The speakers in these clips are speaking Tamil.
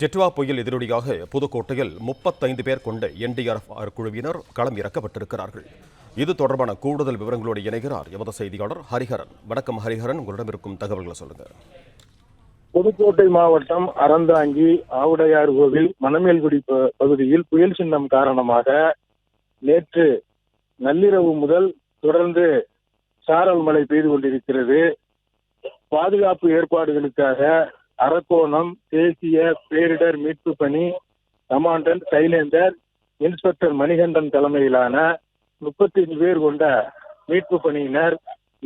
ஜெட்வா புயல் எதிரொலியாக புதுக்கோட்டையில் 35 பேர் கொண்ட NDRF குழுவினர் களம் இறக்கப்பட்டிருக்கிறார்கள். இது தொடர்பான கூடுதல் விவரங்களோடு இணைகிறார் எமது செய்தியாளர் ஹரிஹரன். வணக்கம் ஹரிஹரன், உங்களிடம் இருக்கும் தகவல்களை சொல்லுங்க. புதுக்கோட்டை மாவட்டம் அறந்தாங்கி ஆவுடையார் கோவில் மணமேல்குடி பகுதியில் புயல் சின்னம் காரணமாக நேற்று நள்ளிரவு முதல் தொடர்ந்து சாரல் மழை பெய்து கொண்டிருக்கிறது. பாதுகாப்பு ஏற்பாடுகளுக்காக அரக்கோணம் தேசிய பேரிடர் மீட்பு பணி கமாண்டன்ட் சைலேந்தர் இன்ஸ்பெக்டர் மணிகண்டன் தலைமையிலான 35 பேர் கொண்ட மீட்பு பணியினர்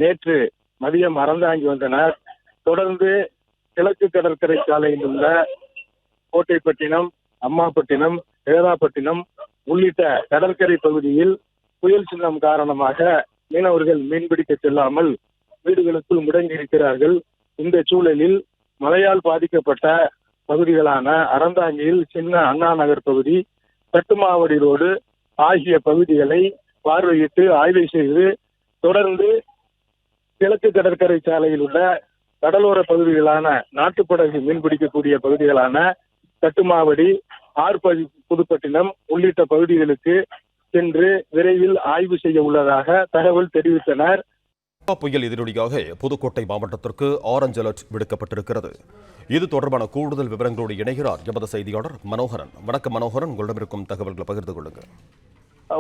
நேற்று மதியம் அறந்தாங்கி வந்தனர். தொடர்ந்து கிழக்கு கடற்கரை சாலையில் உள்ள கோட்டைப்பட்டினம், அம்மாப்பட்டினம், ஏராப்பட்டினம் உள்ளிட்ட கடற்கரை பகுதியில் புயல் சின்னம் காரணமாக மீனவர்கள் மீன்பிடிக்க செல்லாமல் வீடுகளுக்குள் முடங்கியிருக்கிறார்கள். இந்த சூழலில் மழையால் பாதிக்கப்பட்ட பகுதிகளான அறந்தாங்கியில் சின்ன அண்ணா நகர் பகுதி, கட்டுமாவடி ரோடு ஆகிய பகுதிகளை பார்வையிட்டு ஆய்வு செய்து தொடர்ந்து கிழக்கு கடற்கரை சாலையில் உள்ள கடலோர பகுதிகளான நாட்டுப்படகு மீன்பிடிக்கக்கூடிய பகுதிகளான கட்டுமாவடி, புதுப்பட்டினம் உள்ளிட்ட பகுதிகளுக்கு சென்று விரைவில் ஆய்வு செய்ய உள்ளதாக தகவல் தெரிவித்தனர். புயல் எதிரொலியாக புதுக்கோட்டை மாவட்டத்திற்கு ஆரஞ்ச் அலர்ட் விடுக்கப்பட்டிருக்கிறது. இது தொடர்பான கூடுதல் விவரங்களோடு இணைகிறார் எமது செய்தியாளர் மனோகரன். வணக்கம் மனோகரன், உங்களிடம் இருக்கும் தகவல்களை பகிர்ந்து கொள்ளுங்கள்.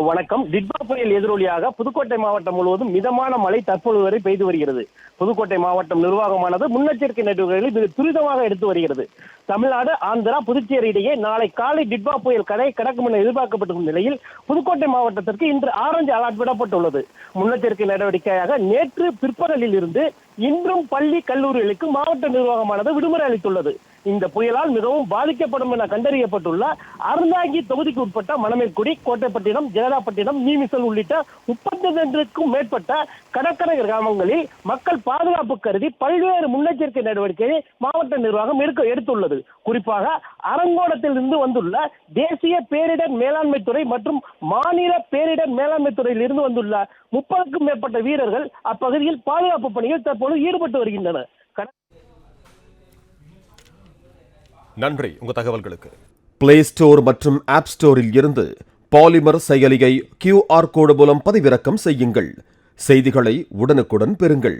வணக்கம். டிட்வா புயல் எதிரொலியாக புதுக்கோட்டை மாவட்டம் முழுவதும் மிதமான மழை தற்போது வரை பெய்து வருகிறது. புதுக்கோட்டை மாவட்டம் நிர்வாகமானது முன்னெச்சரிக்கை நடவடிக்கைகளை மிக துரிதமாக எடுத்து வருகிறது. தமிழ்நாடு, ஆந்திரா, புதுச்சேரி இடையே நாளை காலை டிட்வா புயல் கடக்கும் என எதிர்பார்க்கப்பட்டிருக்கும் நிலையில் புதுக்கோட்டை மாவட்டத்திற்கு இன்று ஆரஞ்சு அலர்ட் விடப்பட்டுள்ளது. முன்னெச்சரிக்கை நடவடிக்கையாக நேற்று பிற்பகலில் இருந்து இன்றும் பள்ளி கல்லூரிகளுக்கு மாவட்ட நிர்வாகமானது விடுமுறை அளித்துள்ளது. இந்த புயலால் மிகவும் பாதிக்கப்படும் என கண்டறியப்பட்டுள்ள அறந்தாங்கி தொகுதிக்கு உட்பட்ட மணமேல்குடி, கோட்டைப்பட்டினம், ஜெகதாப்பட்டினம், நீமிசல் உள்ளிட்ட 32க்கும் மேற்பட்ட கடற்கரை கிராமங்களில் மக்கள் பாதுகாப்பு கருதி பல்வேறு முன்னெச்சரிக்கை நடவடிக்கைகளை மாவட்ட நிர்வாகம் எடுத்துள்ளது. குறிப்பாக அரங்கோணத்தில் இருந்து வந்துள்ள தேசிய பேரிடர் மேலாண்மை துறை மற்றும் மாநில பேரிடர் மேலாண்மை துறையில் இருந்து வந்துள்ள 30க்கும் மேற்பட்ட வீரர்கள் அப்பகுதியில் பாதுகாப்பு பணியில் தற்போது ஈடுபட்டு வருகின்றனர். நன்றி உங்க தகவல்களுக்கு. பிளே ஸ்டோர் மற்றும் ஆப் ஸ்டோரில் இருந்து பாலிமர் செயலியை QR கோடு மூலம் பதிவிறக்கம் செய்யுங்கள். செய்திகளை உடனுக்குடன் பெறுங்கள்.